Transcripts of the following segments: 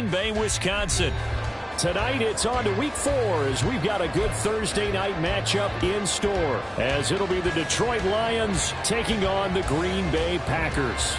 Green Bay, Wisconsin. Tonight it's on to week 4 as we've got a good Thursday night matchup in store, as it'll be the Detroit Lions taking on the Green Bay Packers.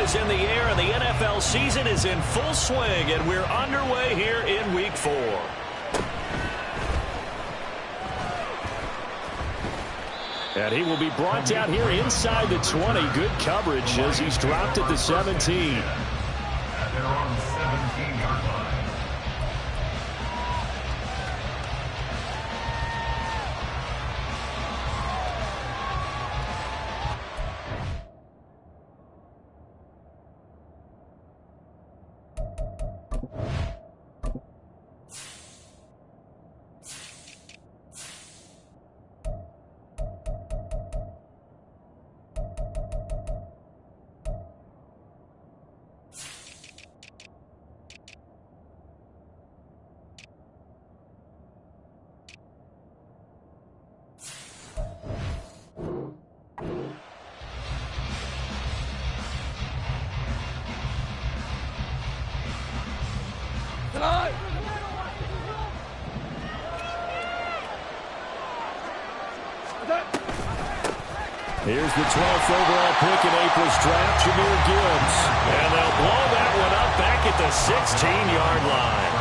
In the air, and the NFL season is in full swing, and we're underway here in week 4. And he will be brought down here inside the 20. Good coverage as he's dropped at the 17. And they're on the 17-yard line. Here's the 12th overall pick in April's draft, Jahmyr Gibbs. And they'll blow that one up back at the 16-yard line.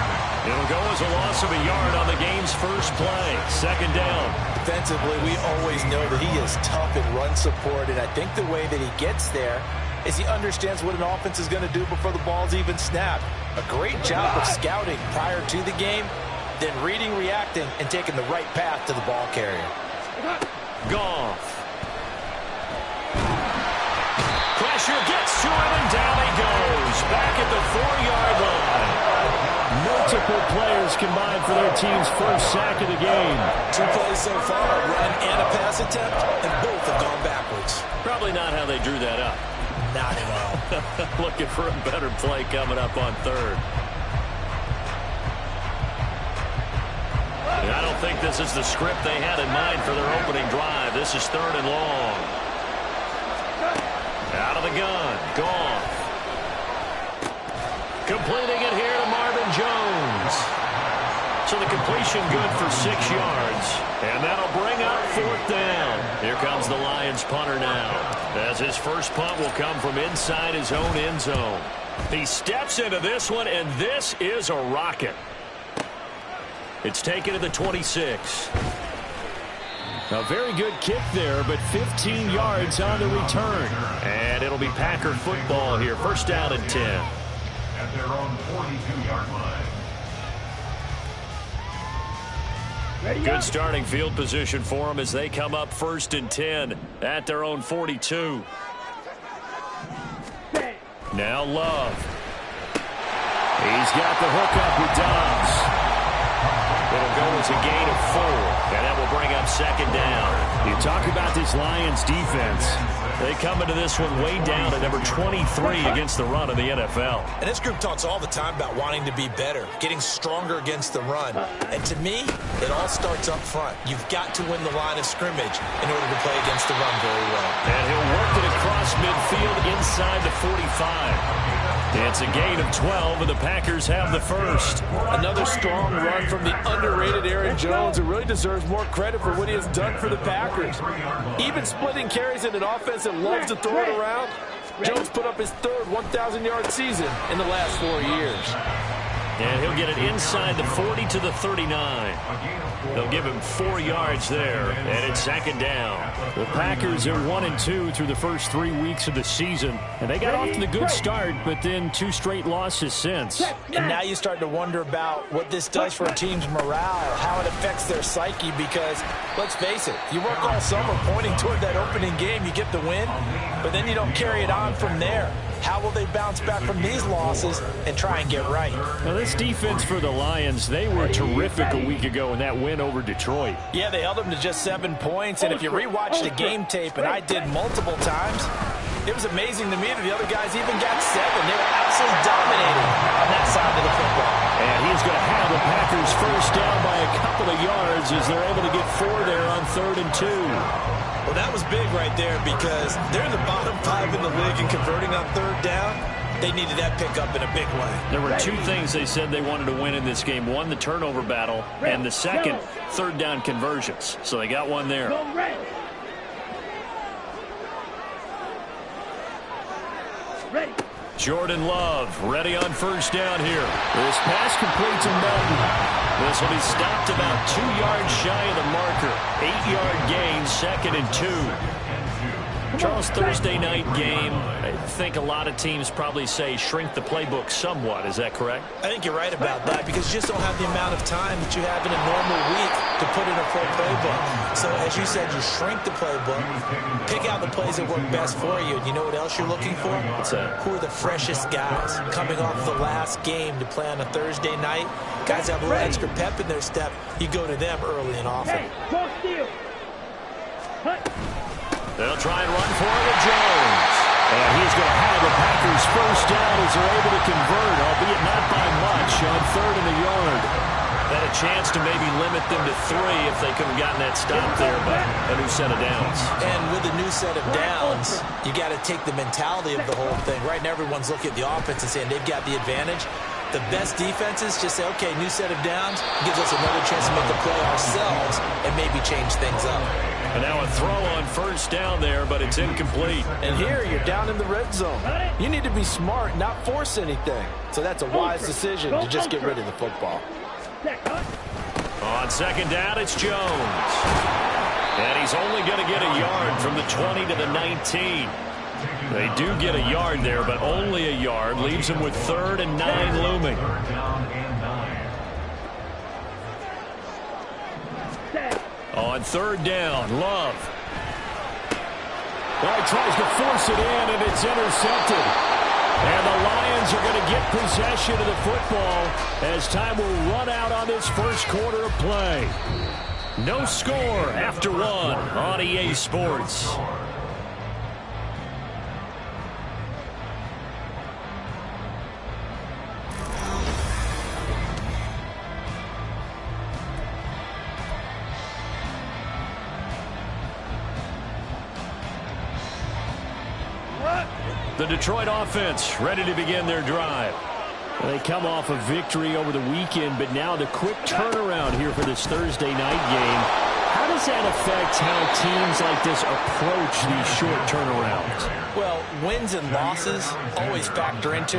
It'll go as a loss of a yard on the game's first play. Second down. Defensively, we always know that he is tough in run support, and I think the way that he gets there is he understands what an offense is going to do before the ball's even snapped. A great job of scouting prior to the game, then reading, reacting, and taking the right path to the ball carrier. Goff. Pressure gets to him, and down he goes. Back at the 4-yard line. Multiple players combined for their team's first sack of the game. 2 plays so far, a run and a pass attempt, and both have gone backwards. Probably not how they drew that up. Not at all. Looking for a better play coming up on third. I don't think this is the script they had in mind for their opening drive. This is 3rd and long. Out of the gun. Goff. Completing it here to Marvin Jones. So the completion good for 6 yards. And that'll bring up 4th down. Here comes the Lions punter now, as his first punt will come from inside his own end zone. He steps into this one, and this is a rocket. It's taken to the 26. A very good kick there, but 15 yards on the return. And it'll be Packer football here. First down and 10. At their own 42-yard line. Good starting field position for them as they come up 1st and 10 at their own 42. Now Love. He's got the hook up with Dobbs. It'll go as a gain of 4, and that will bring up 2nd down. You talk about this Lions defense. They come into this one way down at number 23 against the run of the NFL. And this group talks all the time about wanting to be better, getting stronger against the run. And to me, it all starts up front. You've got to win the line of scrimmage in order to play against the run very well. And he'll work it across midfield inside the 45. It's a gain of 12, and the Packers have the first. Another strong run from the underrated Aaron Jones, who really deserves more credit for what he has done for the Packers. Even splitting carries in an offense that loves to throw it around, Jones put up his 3rd 1,000-yard season in the last 4 years. And he'll get it inside the 40 to the 39. They'll give him 4 yards there, and it's 2nd down. The Packers are 1-2 through the first 3 weeks of the season, and they got off to the good start, but then 2 straight losses since. And now you start to wonder about what this does for a team's morale, how it affects their psyche, because, let's face it, you work all summer pointing toward that opening game, you get the win, but then you don't carry it on from there. How will they bounce back from these losses and try and get right? Now, this defense for the Lions, they were terrific a week ago in that win over Detroit. Yeah, they held them to just 7 points, and if you rewatch the game tape, and I did multiple times, It was amazing to me that the other guys even got 7. They were absolutely dominating on that side of the football. And he's going to have the Packers first down by a couple of yards as they're able to get 4 there on 3rd and 2. Well, that was big right there because they're in the bottom 5 in the league and converting on 3rd down. They needed that pickup in a big way. There were 2 things they said they wanted to win in this game. One, the turnover battle, and the second, 3rd down conversions. So they got one there. Ready. Jordan Love ready on first down here. This pass complete to Melton. This will be stopped about 2 yards shy of the marker. 8-yard gain, 2nd and 2. Charles, Thursday night game, I think a lot of teams probably say shrink the playbook somewhat. Is that correct? I think you're right about that because you just don't have the amount of time that you have in a normal week to put in a full playbook. So, as you said, you shrink the playbook, pick out the plays that work best for you. And you know what else you're looking for? What's that? Who are the freshest guys coming off the last game to play on a Thursday night? Guys have a little extra pep in their step. You go to them early and often. They'll try and run for it with Jones. And he's going to have the Packers first down as they're able to convert, albeit not by much, on 3rd and a yard. Had a chance to maybe limit them to 3 if they could have gotten that stop there, but a new set of downs. And with a new set of downs, you got to take the mentality of the whole thing. Right now, everyone's looking at the offense and saying they've got the advantage. The best defenses just say, okay, new set of downs, gives us another chance to make the play ourselves and maybe change things up. And now a throw on first down there, but it's incomplete. And here you're down in the red zone. You need to be smart, not force anything. So that's a wise decision to just get rid of the football. On 2nd down, it's Jones. And he's only going to get a yard from the 20 to the 19. They do get a yard there, but only a yard. Leaves him with 3rd and 9 looming. On 3rd down, Love. Well, he tries to force it in, and it's intercepted. And the Lions are going to get possession of the football as time will run out on this first quarter of play. No score after 1 on EA Sports. The Detroit offense ready to begin their drive. They come off a victory over the weekend, but now the quick turnaround here for this Thursday night game. How does that affect how teams like this approach these short turnarounds? Well, wins and losses always factor into,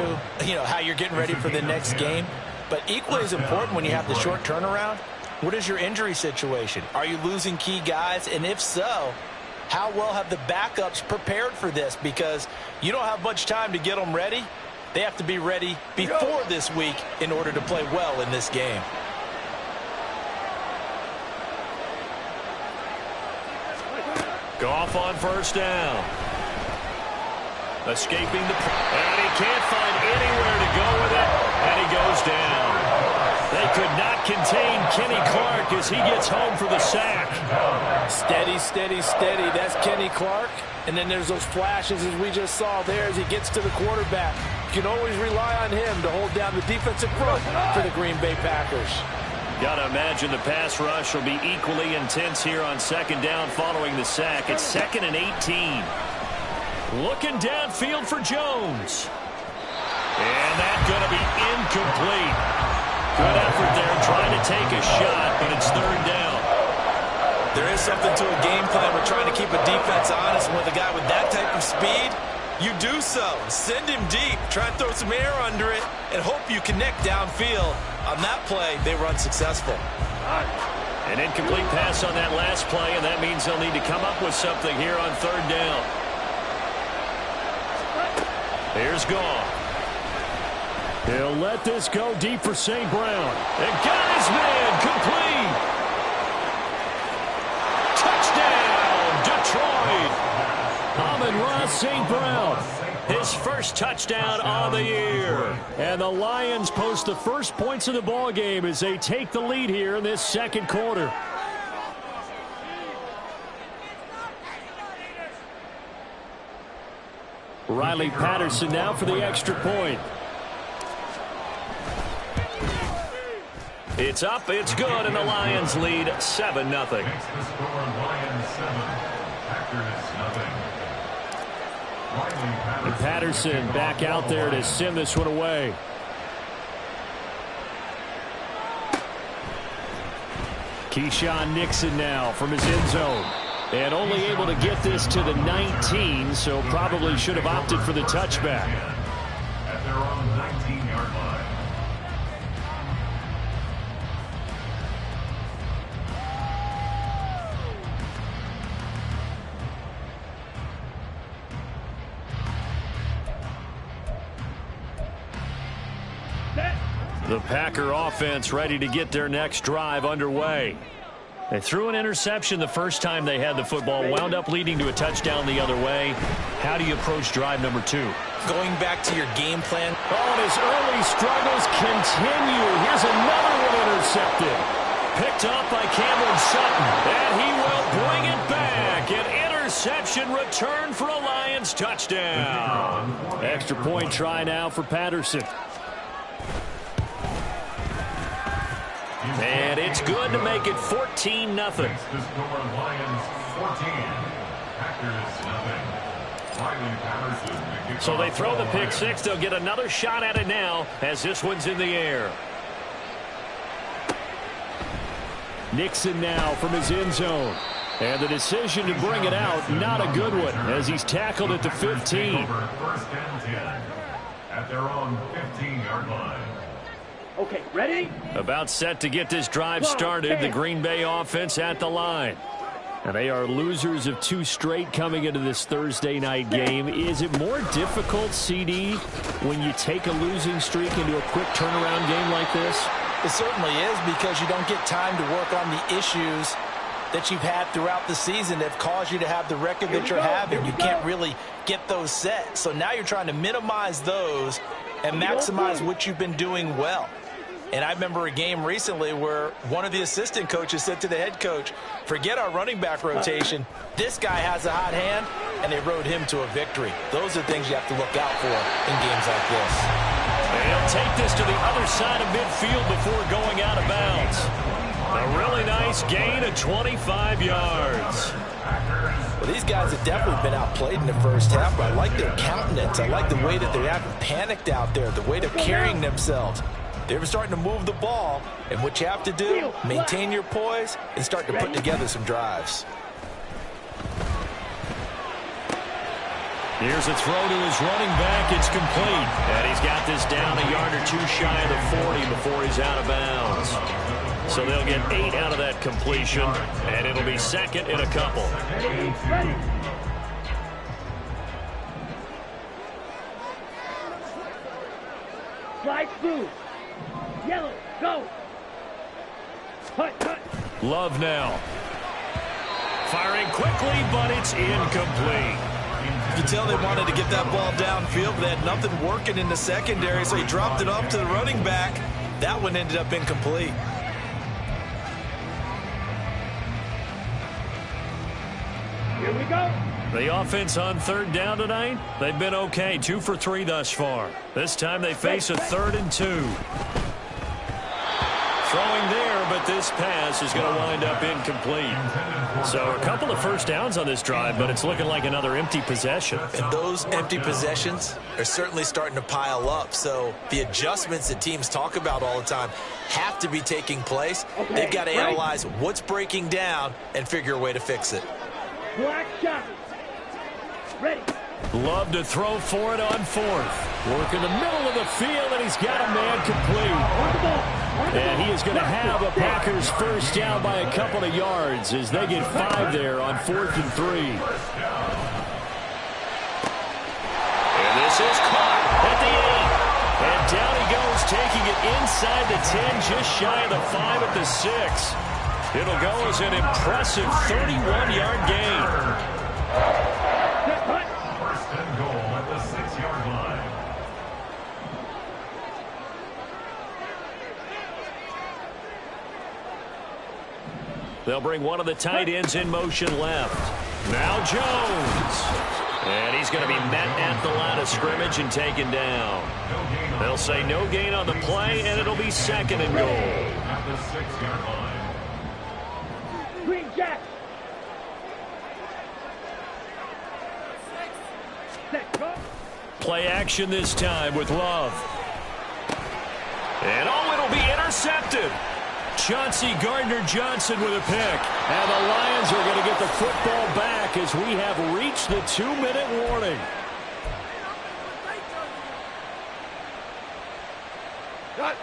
how you're getting ready for the next game. But equally as important when you have the short turnaround, what is your injury situation? Are you losing key guys? And if so, how well have the backups prepared for this? Because you don't have much time to get them ready. They have to be ready before this week in order to play well in this game. Goff on first down. Escaping the... And he can't find anywhere to go with it. And he goes down. They could not contain Kenny Clark as he gets home for the sack. Steady, steady, steady. That's Kenny Clark. And then there's those flashes as we just saw there as he gets to the quarterback. You can always rely on him to hold down the defensive front for the Green Bay Packers. Got to imagine the pass rush will be equally intense here on 2nd down following the sack. It's 2nd and 18. Looking downfield for Jones. And that's going to be incomplete. Good effort there trying to take a shot, but it's 3rd down. There is something to a game plan. We're trying to keep a defense honest. And with a guy with that type of speed, you do so. Send him deep. Try and throw some air under it and hope you connect downfield. On that play, they were unsuccessful. An incomplete pass on that last play, and that means they'll need to come up with something here on 3rd down. Here's Goff. He'll let this go deep for St. Brown. And got his man complete. Touchdown, Detroit. Amon-Ra St. Brown. His first touchdown on the year. And the Lions post the first points of the ball game as they take the lead here in this 2nd quarter. Riley Patterson now for the extra point. It's up, it's good, and the Lions lead 7-0. Makes the score Lions 7, Packers 0. And Patterson back out there to send this one away. Keyshawn Nixon now from his end zone. And only able to get this to the 19, so probably should have opted for the touchback. At their own 19-yard line. The Packer offense ready to get their next drive underway. They threw an interception the first time they had the football, wound up leading to a touchdown the other way. How do you approach drive number 2? Going back to your game plan. Oh, and his early struggles continue. Here's another one intercepted. Picked up by Cameron Sutton, and he will bring it back. An interception return for a Lions touchdown. Extra point try now for Patterson. And it's good to make it 14-0. Makes the score Lions 14, Packers 0. Riley Patterson. So they throw the pick six. They'll get another shot at it now as this one's in the air. Nixon now from his end zone. And the decision to bring it out, not a good one, as he's tackled at the 15. First and 10 at their own 15-yard line. Okay, ready? About set to get this drive started. The Green Bay offense at the line. And they are losers of 2 straight coming into this Thursday night game. Is it more difficult, CD, when you take a losing streak into a quick turnaround game like this? It certainly is, because you don't get time to work on the issues that you've had throughout the season that have caused you to have the record that you're having. You can't really get those set. So now you're trying to minimize those and maximize what you've been doing well. And I remember a game recently where one of the assistant coaches said to the head coach, forget our running back rotation. This guy has a hot hand, and they rode him to a victory. Those are things you have to look out for in games like this. They'll take this to the other side of midfield before going out of bounds. A really nice gain of 25 yards. Well, these guys have definitely been outplayed in the first half, but I like their countenance. I like the way that they haven't panicked out there, the way they're carrying themselves. They're starting to move the ball, and what you have to do, maintain your poise and start to put together some drives. Here's a throw to his running back. It's complete. And he's got this down a yard or 2 shy of the 40 before he's out of bounds. So they'll get 8 out of that completion, and it'll be second in a couple. Ready. Slide through. Yellow, go. Cut. Love now. Firing quickly, but it's incomplete. You can tell they wanted to get that ball downfield, but they had nothing working in the secondary, so he dropped it off to the running back. That one ended up incomplete. Here we go. The offense on third down tonight, they've been okay. 2 for 3 thus far. This time they face a 3rd and 2. Throwing there, but this pass is going to wind up incomplete. So a couple of first downs on this drive, but it's looking like another empty possession. And those empty possessions are certainly starting to pile up. So the adjustments that teams talk about all the time have to be taking place. Okay, they've got to analyze what's breaking down and figure a way to fix it. Black shot. Ready. Love to throw for it on 4th. Work in the middle of the field, and he's got a man complete. And he is going to have a Packers first down by a couple of yards as they get 5 there on 4th and 3. And this is caught at the 8. And down he goes, taking it inside the 10, just shy of the 5 at the 6. It'll go as an impressive 31-yard gain. First and goal at the 6-yard line. They'll bring one of the tight ends in motion left. Now Jones. And he's going to be met at the line of scrimmage and taken down. They'll say no gain on the play, and it'll be second and goal. At the 6-yard line. Green Jack. Set, go. Play action this time with Love. And oh, it'll be intercepted. Chauncey Gardner-Johnson with a pick. And the Lions are going to get the football back as we have reached the 2-minute warning. Cut.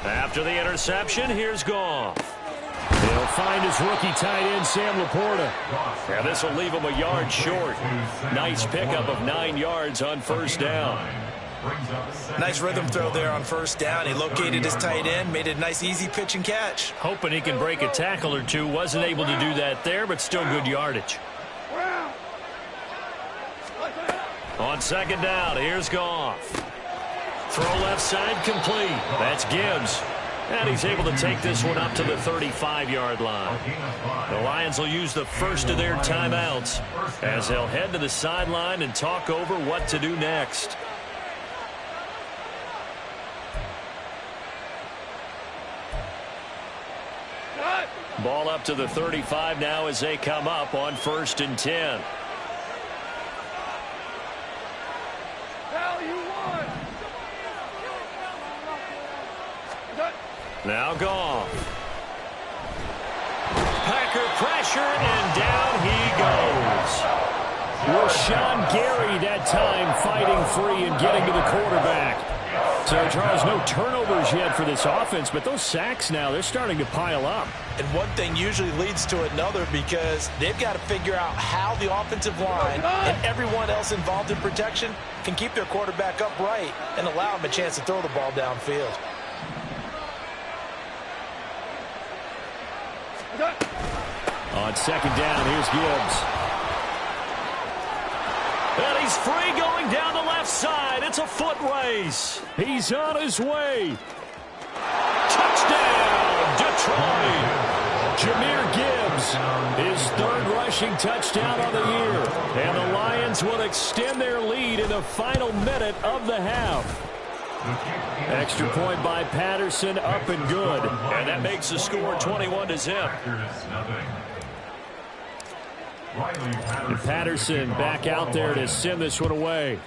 After the interception, here's Goff. He'll find his rookie tight end, Sam Laporta. And this will leave him a yard short. Nice pickup of 9 yards on first down. Nice rhythm throw there on first down. He located his tight end, made it a nice easy pitch and catch. Hoping he can break a tackle or two. Wasn't able to do that there, but still good yardage. On second down, here's Goff. Throw left side complete. That's Gibbs. And he's able to take this one up to the 35-yard line. The Lions will use the first of their timeouts as they'll head to the sideline and talk over what to do next. Ball up to the 35 now as they come up on 1st and 10. Now Goff. Packer pressure, and down he goes. Rashawn Gary that time fighting free and getting to the quarterback. So, Charles, no turnovers yet for this offense, but those sacks now, they're starting to pile up. And one thing usually leads to another because they've got to figure out how the offensive line and everyone else involved in protection can keep their quarterback upright and allow him a chance to throw the ball downfield. On second down, here's Gibbs. And he's free going down the left side. It's a foot race. He's on his way. Touchdown, Detroit. Jahmyr Gibbs, his 3rd rushing touchdown on the year. And the Lions will extend their lead in the final minute of the half. Extra point by Patterson, up and good. And that makes the score 21-0. And Patterson back out there to send this one away.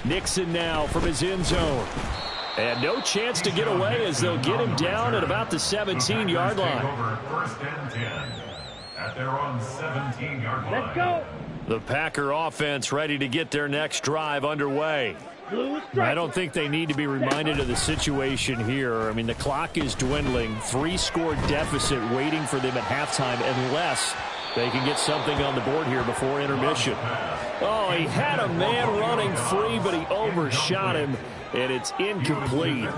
Nixon now from his end zone. And no chance to get away as they'll get him down at about the 17-yard line. 1st and 10 at their own 17-yard line. Let's go. The Packer offense ready to get their next drive underway. I don't think they need to be reminded of the situation here. I mean, the clock is dwindling. 3-score deficit waiting for them at halftime unless they can get something on the board here before intermission. Oh, he had a man running free, but he overshot him, and it's incomplete.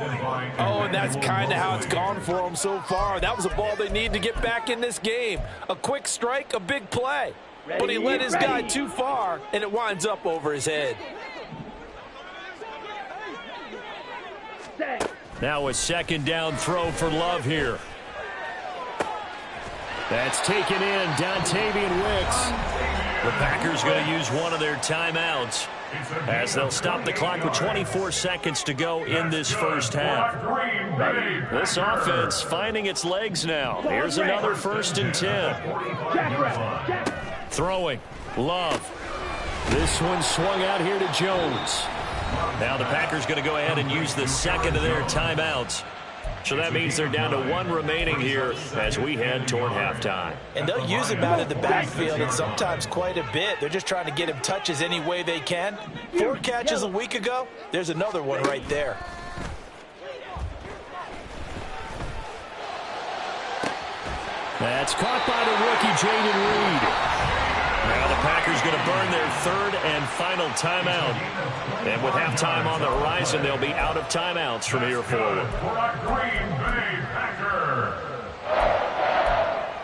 Oh, and that's kind of how it's gone for them so far. That was a ball they need to get back in this game. A quick strike, a big play. But he led his guy too far, and it winds up over his head. Now a second down throw for Love here. That's taken in, Dontavian Wicks. The Packers going to use one of their timeouts as they'll stop the clock with 24 seconds to go in this first half. This offense finding its legs now. Here's another 1st and 10. Throwing. Love. This one swung out here to Jones. Now the Packers going to go ahead and use the second of their timeouts. So that means they're down to 1 remaining here as we head toward halftime. And they'll use him out of the backfield and sometimes quite a bit. They're just trying to get him touches any way they can. 4 catches a week ago. There's another one right there. That's caught by the rookie, Jaden Reed. Now the Packers going to burn their 3rd and final timeout. And with halftime on the horizon, they'll be out of timeouts from here forward. Green Bay Packer.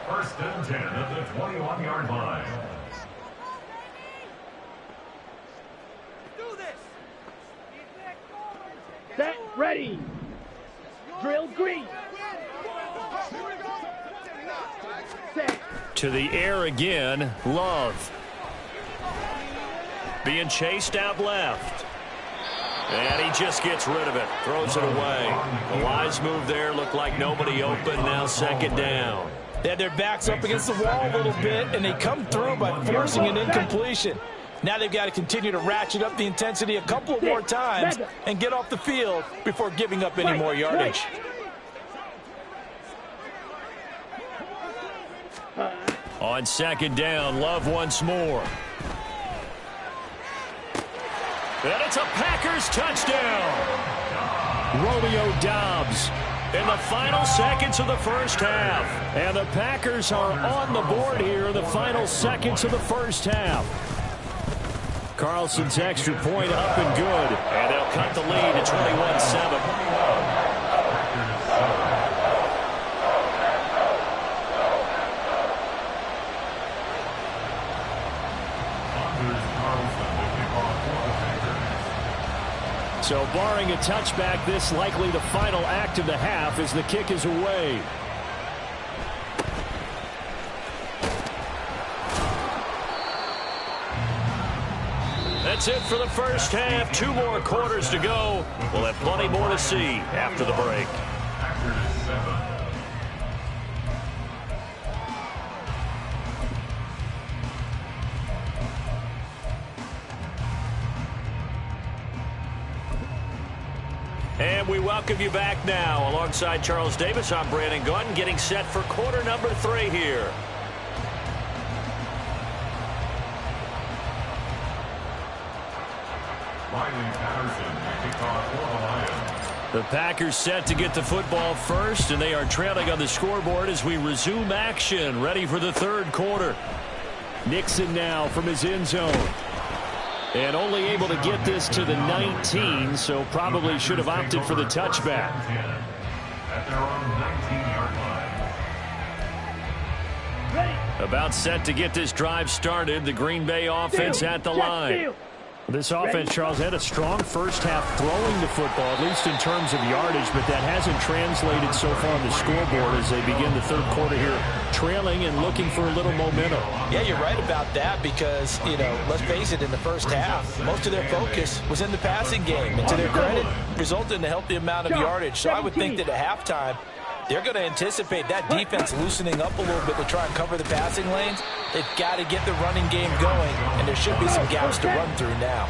1st and 10 at the 21-yard line. Ready. Drill green. Set. To the air again, Love. Being chased out left. And he just gets rid of it. Throws it away. The wise move there. Looked like nobody open. Now second down. They had their backs up against the wall a little bit, and they come through by forcing an incompletion. Now they've got to continue to ratchet up the intensity a couple more times and get off the field before giving up any more yardage. On second down, Love once more. And it's a Packers touchdown. Romeo Doubs in the final seconds of the first half. And the Packers are on the board here in the final seconds of the first half. Carlson's extra point up and good. And they'll cut the lead to 21-7. So barring a touchback, this likely the final act of the half as the kick is away. That's it for the first half. 2 more quarters to go. We'll have plenty more to see after the break. And we welcome you back now. Alongside Charles Davis, I'm Brandon Gunn, getting set for quarter number 3 here. The Packers set to get the football first, and they are trailing on the scoreboard as we resume action, ready for the third quarter. Nixon now from his end zone. And only able to get this to the 19, so probably should have opted for the touchback. At their own 19-yard line. About set to get this drive started. The Green Bay offense at the line. This offense, Charles, had a strong first half throwing the football, at least in terms of yardage, but that hasn't translated so far on the scoreboard as they begin the third quarter here, trailing and looking for a little momentum. Yeah, you're right about that because, you know, let's face it, in the first half, most of their focus was in the passing game. And to their credit, resulted in a healthy amount of yardage. So I would think that at halftime, they're going to anticipate that defense loosening up a little bit to try and cover the passing lanes. They've got to get the running game going, and there should be some gaps to run through now.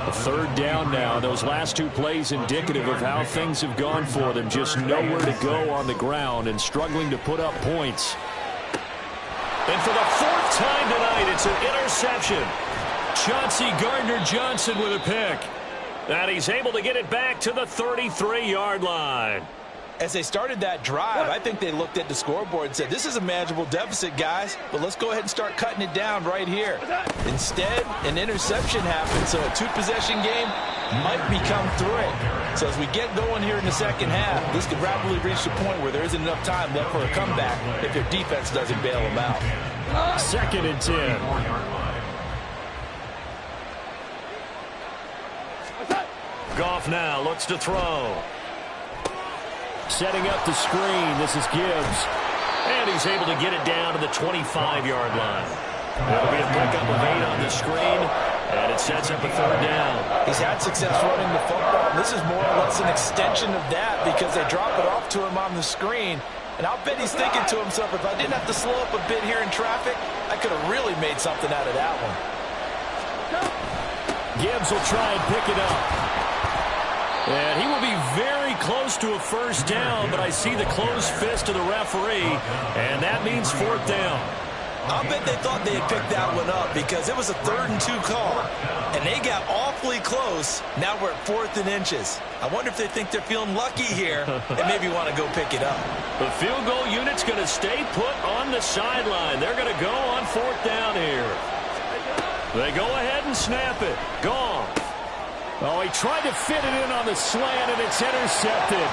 A third down now. Those last 2 plays indicative of how things have gone for them. Just nowhere to go on the ground and struggling to put up points. And for the 4th time tonight, it's an interception. Chauncey Gardner-Johnson with a pick. And he's able to get it back to the 33-yard line. As they started that drive, I think they looked at the scoreboard and said, this is a manageable deficit, guys, but let's go ahead and start cutting it down right here. Instead, an interception happened, so a 2-possession game might become 3. So as we get going here in the second half, this could rapidly reach the point where there isn't enough time left for a comeback if their defense doesn't bail them out. 2nd and 10. Goff now looks to throw. Setting up the screen. This is Gibbs. And he's able to get it down to the 25-yard line. That'll be a pickup of 8 on the screen. And it sets up a 3rd down. He's had success running the football. And this is more or less an extension of that because they drop it off to him on the screen. And I'll bet he's thinking to himself, if I didn't have to slow up a bit here in traffic, I could have really made something out of that one. Gibbs will try and pick it up. And he will be very close to a first down, but I see the closed fist of the referee, and that means 4th down. I'll bet they thought they had picked that one up because it was a 3rd and 2 call, and they got awfully close. Now we're at 4th and inches. I wonder if they think they're feeling lucky here and maybe want to go pick it up. The field goal unit's going to stay put on the sideline. They're going to go on 4th down here. They go ahead and snap it. Gone. Oh, he tried to fit it in on the slant, and it's intercepted.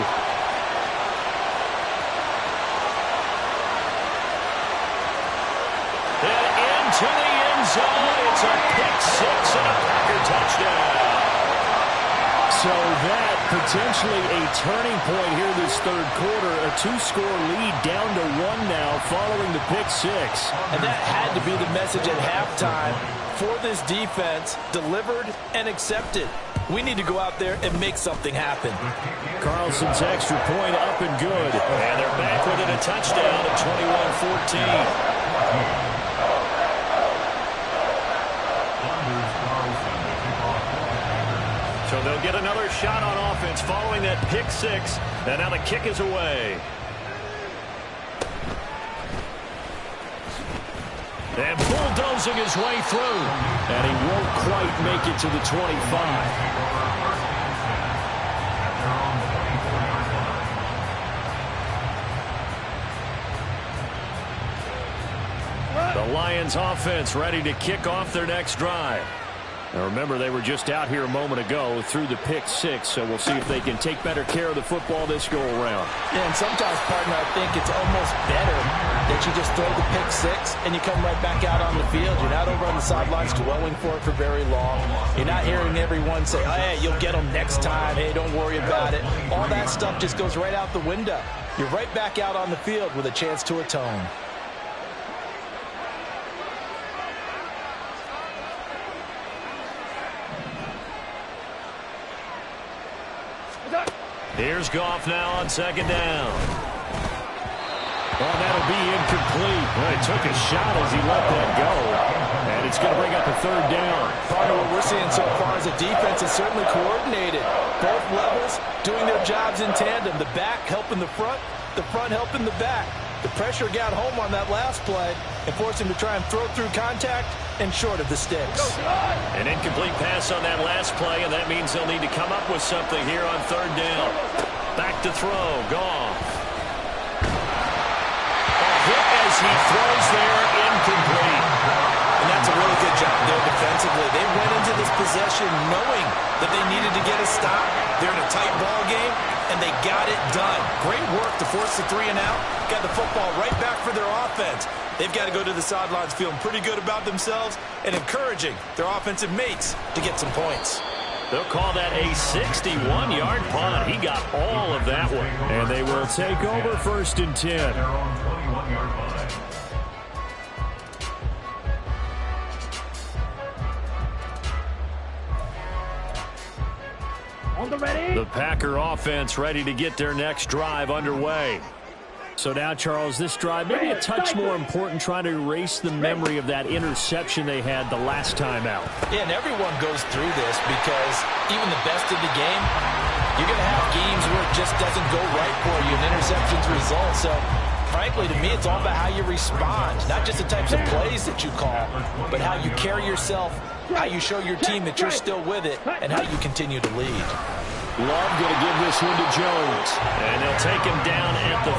And into the end zone. It's a pick 6 and a Packer touchdown. So that potentially a turning point here this third quarter. A two-score lead down to one now following the pick six. And that had to be the message at halftime for this defense, delivered and accepted. We need to go out there and make something happen. Carlson's extra point up and good. And they're back with it, a touchdown at 21-14. So they'll get another shot on offense following that pick six. And now the kick is away. And bulldozing his way through. And he won't quite make it to the 25. The Lions offense ready to kick off their next drive. Now remember, they were just out here a moment ago through the pick six, so we'll see if they can take better care of the football this go-around. Yeah, and sometimes, partner, I think it's almost better that you just throw the pick six and you come right back out on the field. You're not over on the sidelines dwelling for it for very long. You're not hearing everyone say, oh, hey, you'll get them next time. Hey, don't worry about it. All that stuff just goes right out the window. You're right back out on the field with a chance to atone. Here's Goff now on second down. Oh, that'll be incomplete. Well, he took a shot as he let that go. And it's going to bring up a third down. Part of what we're seeing so far is the defense is certainly coordinated. Both levels doing their jobs in tandem. The back helping the front helping the back. The pressure got home on that last play and forced him to try and throw through contact and short of the sticks. An incomplete pass on that last play, and that means they'll need to come up with something here on third down. Back to throw. Goff. A hit as he throws there, incomplete. And that's a really good job there defensively. They went into this possession knowing that they needed to get a stop. They're in a tight ball game, and they got it done. Great work to force the 3 and out. Got the football right back for their offense. They've got to go to the sidelines feeling pretty good about themselves and encouraging their offensive mates to get some points. They'll call that a 61-yard punt. He got all of that one. And they will take over first and 10. Their own 21-yard line. On the ready. The Packer offense ready to get their next drive underway. So now, Charles, this drive maybe a touch more important, trying to erase the memory of that interception they had the last time out. Yeah, and everyone goes through this because even the best of the game, you're going to have games where it just doesn't go right for you, and interceptions result. So, frankly, to me, it's all about how you respond, not just the types of plays that you call, but how you carry yourself, how you show your team that you're still with it, and how you continue to lead. Love going to give this one to Jones, and they'll take him down at the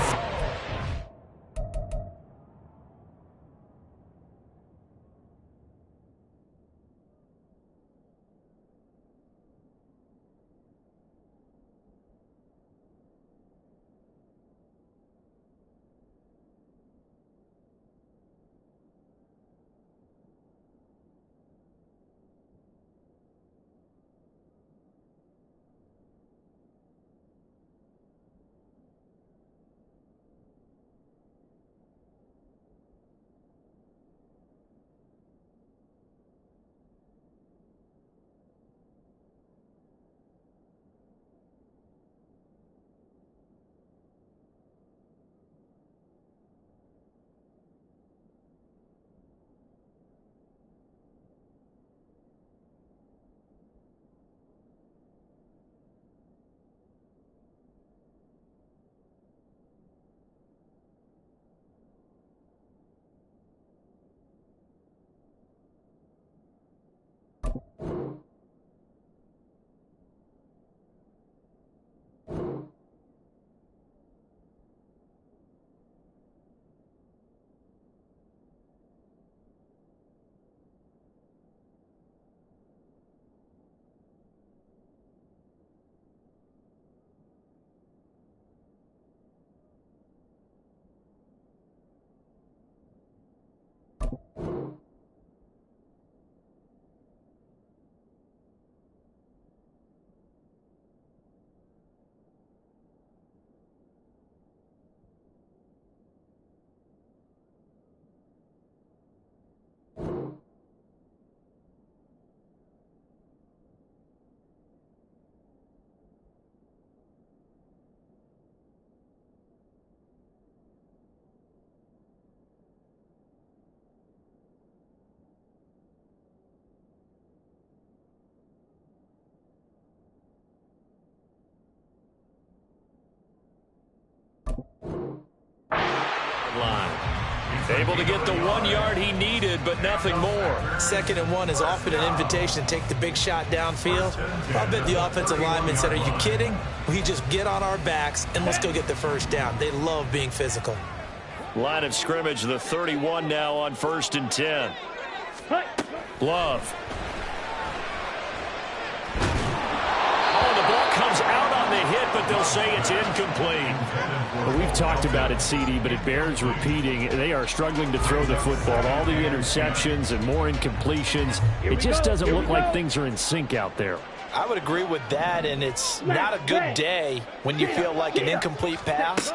Able to get the 1 yard he needed, but nothing more. 2nd and 1 is often an invitation to take the big shot downfield. I bet the offensive lineman said, are you kidding? We just get on our backs and let's go get the first down. They love being physical. Line of scrimmage, the 31 now on 1st and 10. Love. Oh, the ball comes out on the hit, but they'll say it's incomplete. Well, we've talked about it, CD, but it bears repeating. They are struggling to throw the football. All the interceptions and more incompletions. It just doesn't look like things are in sync out there. I would agree with that, and it's not a good day when you feel like an incomplete pass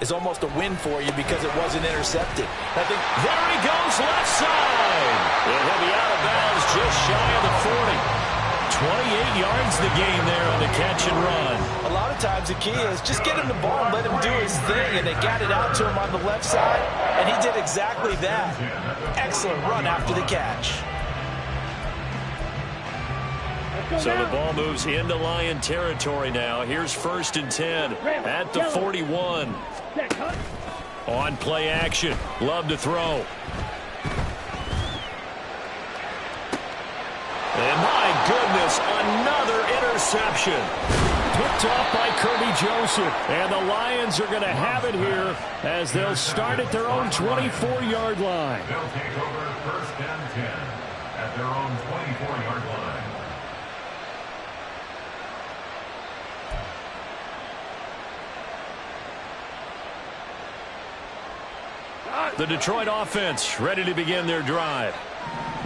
is almost a win for you because it wasn't intercepted. I think there he goes, left side. And he'll be out of bounds just shy of the 40. 28 yards the game there on the catch and run. A lot of times the key is just get him the ball and let him do his thing, and they got it out to him on the left side, and he did exactly that. Excellent run after the catch. So the ball moves into Lion territory now. Here's 1st and 10 at the 41. On play action. Love to throw. And my goodness, another interception. Picked off by Kirby Joseph. And the Lions are going to have it here as they'll start at their own 24-yard line. They'll take over 1st and 10 at their own 24-yard line. The Detroit offense ready to begin their drive.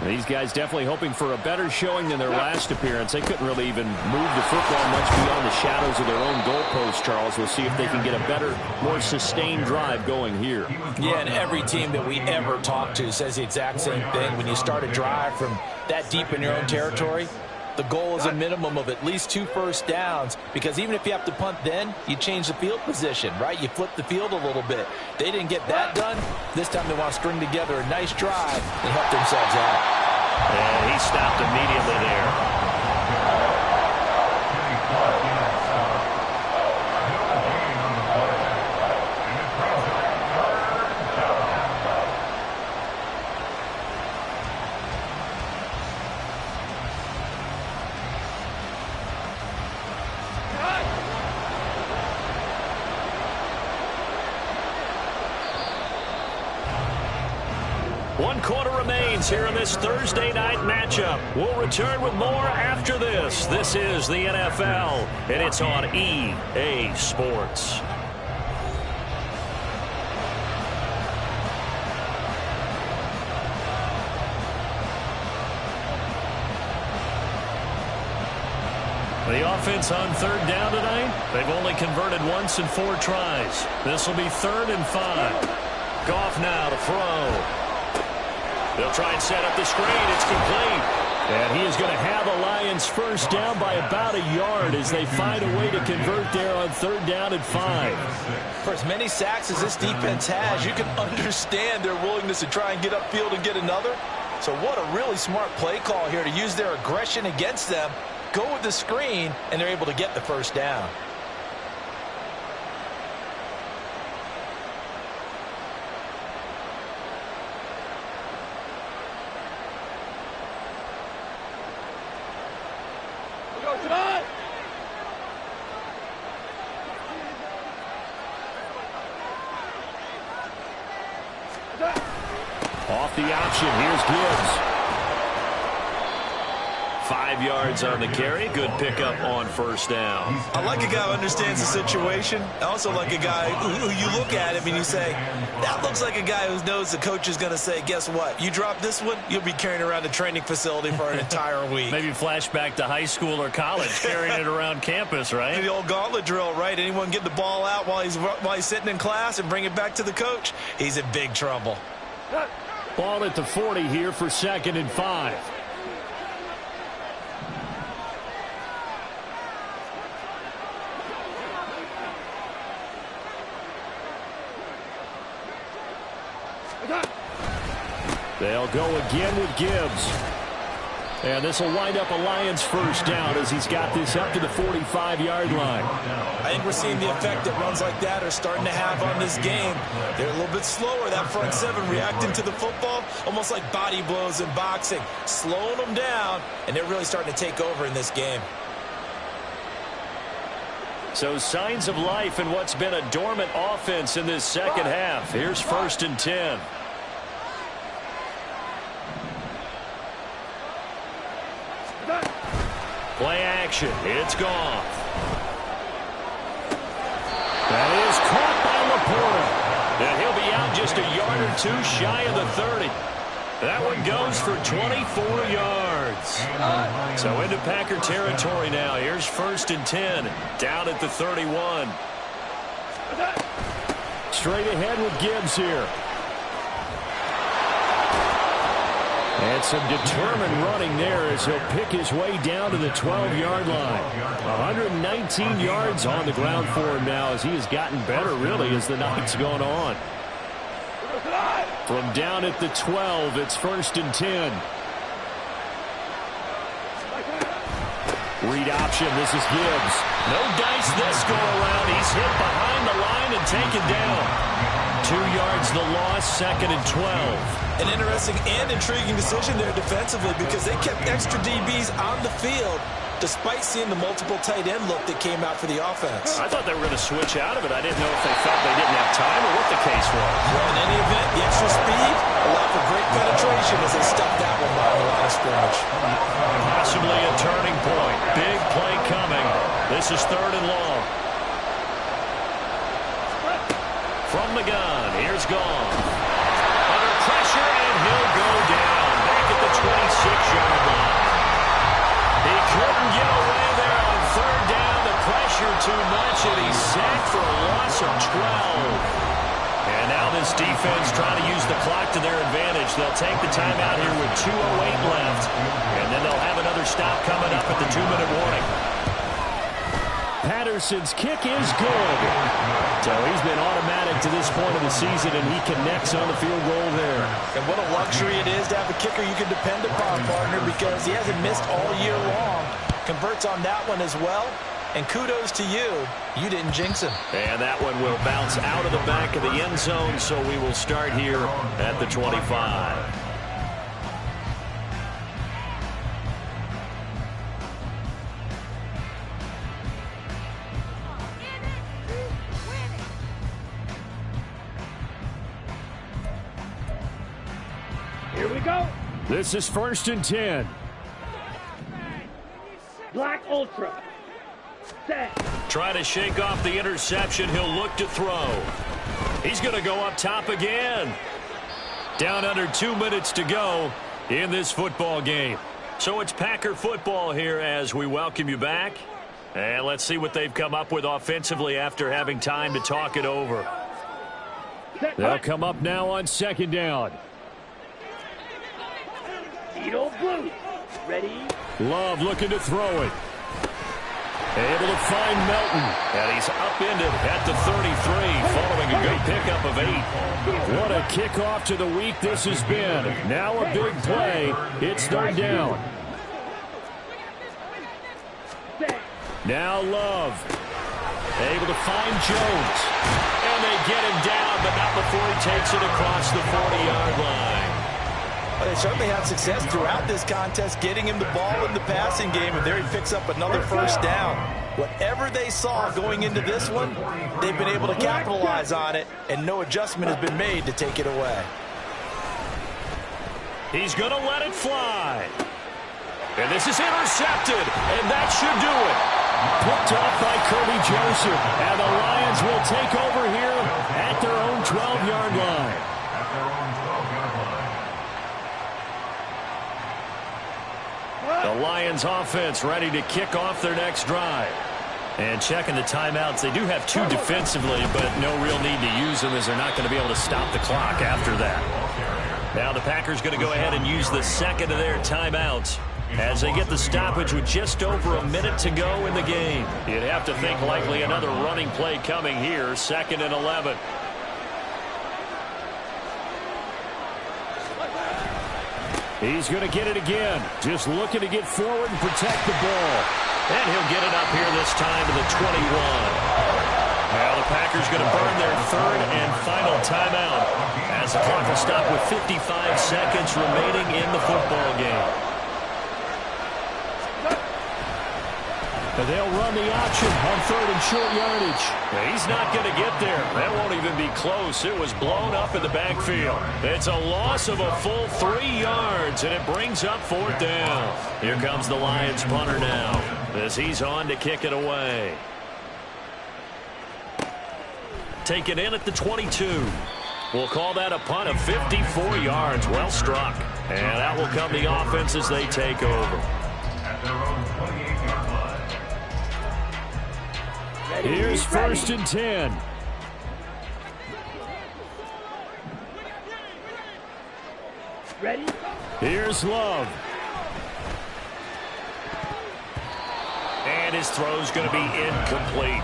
These guys definitely hoping for a better showing than their last appearance. They couldn't really even move the football much beyond the shadows of their own goalpost, Charles. We'll see if they can get a better, more sustained drive going here. Yeah, and every team that we ever talk to says the exact same thing. When you start a drive from that deep in your own territory, the goal is a minimum of at least 2 first downs, because even if you have to punt then, you change the field position, right? You flip the field a little bit. They didn't get that done. This time they want to string together a nice drive and help themselves out. And he stopped immediately there. One quarter remains here in this Thursday night matchup. We'll return with more after this. This is the NFL, and it's on EA Sports. The offense on 3rd down tonight, they've only converted once in 4 tries. This will be 3rd and 5. Goff now to throw. They'll try and set up the screen. It's complete. And he is going to have the Lions first down by about a yard as they find a way to convert there on 3rd down and 5. For as many sacks as this defense has, you can understand their willingness to try and get upfield and get another. So what a really smart play call here to use their aggression against them. Go with the screen, and they're able to get the first down. Off the option, here's Gibbs. 5 yards on the carry. Good pickup on first down. I like a guy who understands the situation. I also like a guy who you look at him and you say, that looks like a guy who knows the coach is going to say, guess what? You drop this one, you'll be carrying around the training facility for an entire week. Maybe flashback to high school or college, carrying it around campus, right? The old gauntlet drill, right? Anyone get the ball out while he's sitting in class and bring it back to the coach, he's in big trouble. Ball at the 40 here for 2nd and 5. They'll go again with Gibbs. And this will wind up a Lions first down as he's got this up to the 45-yard line. I think we're seeing the effect that runs like that are starting to have on this game. They're a little bit slower, that front seven, reacting to the football, almost like body blows in boxing, slowing them down, and they're really starting to take over in this game. So signs of life in what's been a dormant offense in this second half. Here's 1st and 10. Play action. It's gone. That is caught by Laporta. And he'll be out just a yard or two shy of the 30. That one goes for 24 yards. So into Packer territory now. Here's 1st and 10. Down at the 31. Straight ahead with Gibbs here. And some determined running there as he'll pick his way down to the 12-yard line. 119 yards on the ground for him now as he has gotten better, really, as the night's gone on. From down at the 12, it's 1st and 10. Read option. This is Gibbs. No dice this go around. He's hit behind the line and taken down. 2 yards the loss, 2nd and 12. An interesting and intriguing decision there defensively because they kept extra DBs on the field despite seeing the multiple tight end look that came out for the offense. I thought they were going to switch out of it. I didn't know if they felt they didn't have time or what the case was. Well, in any event, the extra speed allowed for great penetration as they stuffed that one by the line of scrimmage. Possibly a turning point. Big play coming. This is 3rd and long. From the gun, here's Gone. Under pressure, and he'll go down. Back at the 26-yard line. He couldn't get away there on 3rd down. The pressure too much, and he's sacked for a loss of 12. And now this defense trying to use the clock to their advantage. They'll take the timeout here with 2:08 left. And then they'll have another stop coming up at the 2-minute warning. Patterson's kick is good. So he's been automatic to this point of the season, and he connects on the field goal there. And what a luxury it is to have a kicker you can depend upon, partner, because he hasn't missed all year long. Converts on that one as well. And kudos to you. You didn't jinx him. And that one will bounce out of the back of the end zone, so we will start here at the 25. Here we go. This is 1st and 10. Black Ultra. Set. Try to shake off the interception. He'll look to throw. He's going to go up top again. Down under 2 minutes to go in this football game. So it's Packer football here as we welcome you back. And let's see what they've come up with offensively after having time to talk it over. They'll come up now on 2nd down. Tito Blue. Ready? Love looking to throw it. Able to find Melton. And he's upended at the 33 following a good pickup of 8. What a kickoff to the week this has been. Now a big play. It's 3rd down. Now Love. Able to find Jones. And they get him down, but not before he takes it across the 40-yard line. Well, they certainly had success throughout this contest getting him the ball in the passing game, and there he picks up another 1st down. Whatever they saw going into this one, they've been able to capitalize on it, and no adjustment has been made to take it away. He's going to let it fly. And this is intercepted, and that should do it. Picked off by Kirby Joseph, and the Lions will take over here at their own 12-yard line. The Lions offense ready to kick off their next drive. And checking the timeouts, they do have 2 defensively, but no real need to use them as they're not going to be able to stop the clock after that. Now the Packers going to go ahead and use the 2nd of their timeouts as they get the stoppage with just over a minute to go in the game. You'd have to think likely another running play coming here, 2nd and 11. He's going to get it again. Just looking to get forward and protect the ball. And he'll get it up here this time to the 21. Now the Packers going to burn their third and final timeout as the clock will stop with 55 seconds remaining in the football game. They'll run the option on third and short yardage. He's not going to get there. That won't even be close. It was blown up in the backfield. It's a loss of a full 3 yards, and it brings up fourth down. Here comes the Lions punter now as he's on to kick it away. Taken in at the 22. We'll call that a punt of 54 yards. Well struck. And that will come the offense as they take over. At their own 28-yard line. Here's first and 10. Ready? Here's Love. And his throw's going to be incomplete.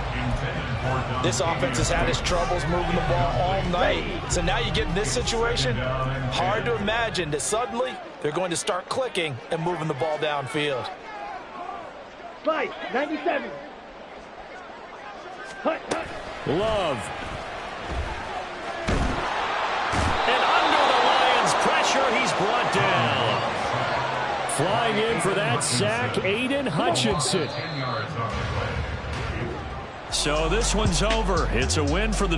This offense has had its troubles moving the ball all night. So now you get in this situation, hard to imagine that suddenly they're going to start clicking and moving the ball downfield. Fight, 97. Hut, hut. Love. And under the Lions' pressure, he's brought down. Flying in for that sack, Aiden Hutchinson. 10 yards on the play. So this one's over. It's a win for the